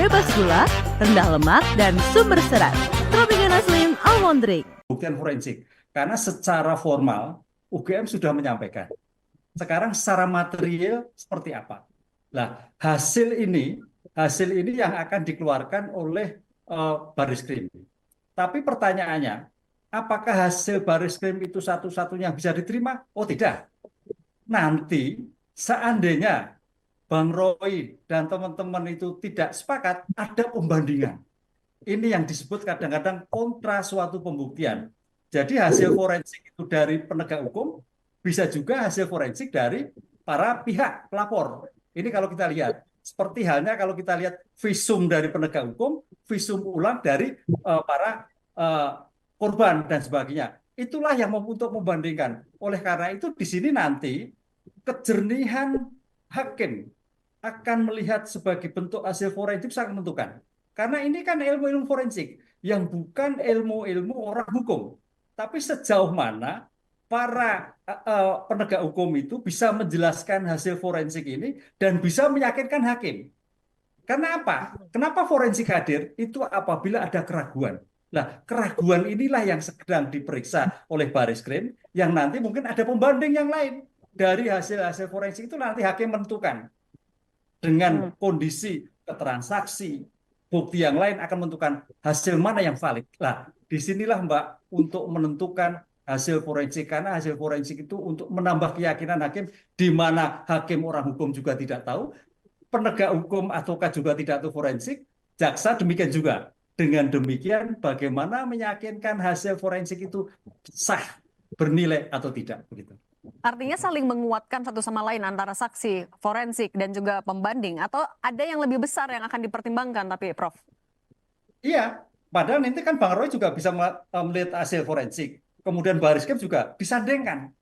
bebas gula, rendah lemak, dan sumber serat. Tropicana Slim Almond Drink. Buktian forensik. Karena secara formal, UGM sudah menyampaikan. Sekarang secara material seperti apa? Nah, hasil ini yang akan dikeluarkan oleh Baris Krim. Tapi pertanyaannya, apakah hasil Baris Krim itu satu-satunya bisa diterima? Oh tidak. Nanti seandainya Bang Roy dan teman-teman itu tidak sepakat, ada pembandingan. Ini yang disebut kadang-kadang kontra suatu pembuktian. Jadi hasil forensik itu dari penegak hukum, bisa juga hasil forensik dari para pihak pelapor. Ini kalau kita lihat, seperti halnya kalau kita lihat visum dari penegak hukum, visum ulang dari para korban dan sebagainya. Itulah yang untuk membandingkan. Oleh karena itu di sini nanti kejernihan hakim akan melihat sebagai bentuk hasil forensik sangat menentukan. Karena ini kan ilmu-ilmu forensik yang bukan ilmu-ilmu orang hukum. Tapi sejauh mana para penegak hukum itu bisa menjelaskan hasil forensik ini dan bisa meyakinkan hakim. Karena apa? Kenapa forensik hadir? Itu apabila ada keraguan. Nah, keraguan inilah yang sedang diperiksa oleh Baris Krim, yang nanti mungkin ada pembanding yang lain. Dari hasil-hasil forensik itu nanti hakim menentukan. Dengan kondisi keterangan saksi, bukti yang lain akan menentukan hasil mana yang valid. Nah, disinilah Mbak untuk menentukan hasil forensik, karena hasil forensik itu untuk menambah keyakinan hakim, di mana hakim orang hukum juga tidak tahu, penegak hukum ataukah juga tidak tahu forensik, jaksa demikian juga. Dengan demikian, bagaimana meyakinkan hasil forensik itu sah, bernilai atau tidak, begitu. Artinya saling menguatkan satu sama lain antara saksi, forensik, dan juga pembanding, atau ada yang lebih besar yang akan dipertimbangkan tapi Prof? Iya, padahal nanti kan Bang Roy juga bisa melihat hasil forensik. Kemudian Baris Krim juga disandingkan.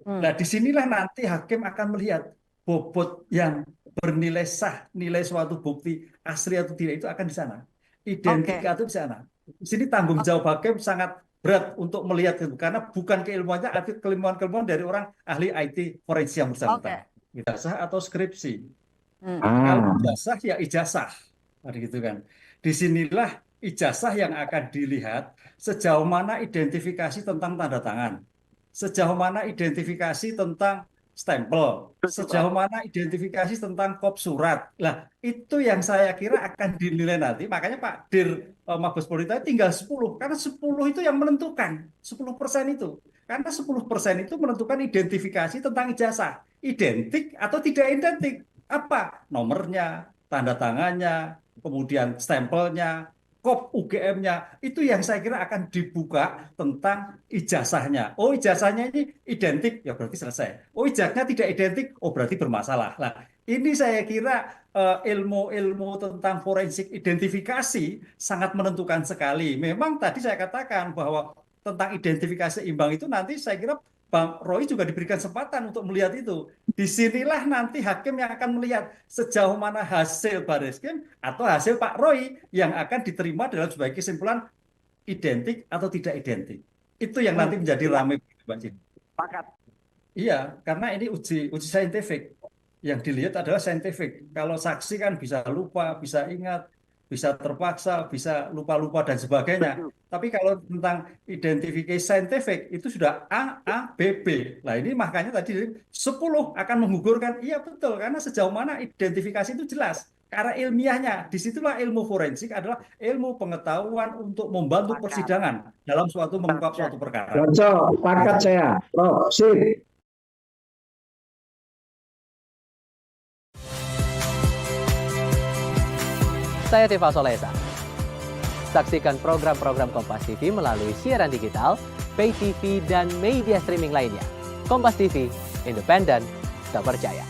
Nah, disinilah nanti hakim akan melihat bobot yang bernilai sah, nilai suatu bukti asli atau tidak itu akan di sana. Identik atau di sana. Di sini tanggung jawab hakim sangat berat untuk melihat itu, karena bukan keilmuannya, arti keilmuan dari orang ahli IT forensik yang bersangkutan. Ijazah atau skripsi. Kalau ijazah ya ijazah, gitu kan. Disinilah ijazah yang akan dilihat sejauh mana identifikasi tentang tanda tangan, sejauh mana identifikasi tentang stempel, sejauh mana identifikasi tentang kop surat. Lah, itu yang saya kira akan dinilai nanti. Makanya Pak Dir Mabes Polri tadi tinggal 10, karena 10 itu yang menentukan, 10% itu. Karena 10% itu menentukan identifikasi tentang ijazah. Identik atau tidak identik. Apa? Nomornya, tanda tangannya, kemudian stempelnya, kop UGM-nya, itu yang saya kira akan dibuka tentang ijazahnya. Oh, ijazahnya ini identik, ya berarti selesai. Oh, ijazahnya tidak identik, oh berarti bermasalah. Nah, ini saya kira ilmu-ilmu tentang forensik identifikasi sangat menentukan sekali. Memang tadi saya katakan bahwa tentang identifikasi imbang itu nanti saya kira Bang Roy juga diberikan kesempatan untuk melihat itu. Disinilah nanti hakim yang akan melihat sejauh mana hasil Baris Krim atau hasil Pak Roy yang akan diterima dalam sebagai kesimpulan identik atau tidak identik. Itu yang nanti menjadi ramai, Mbak Cin. Sepakat. Iya, karena ini uji saintifik. Yang dilihat adalah saintifik. Kalau saksi kan bisa lupa, bisa ingat, bisa terpaksa, bisa lupa-lupa dan sebagainya. Tapi kalau tentang identifikasi saintifik itu sudah A, B, B. Nah, ini makanya tadi 10 akan menggugurkan. Iya betul, karena sejauh mana identifikasi itu jelas. Karena ilmiahnya, disitulah ilmu forensik adalah ilmu pengetahuan untuk membantu persidangan dalam suatu mengungkap suatu perkara. Cocok, pakat saya. Oh, sip. Saya Tifa Solesa. Saksikan program-program Kompas TV melalui siaran digital, pay TV, dan media streaming lainnya. Kompas TV, independen, terpercaya.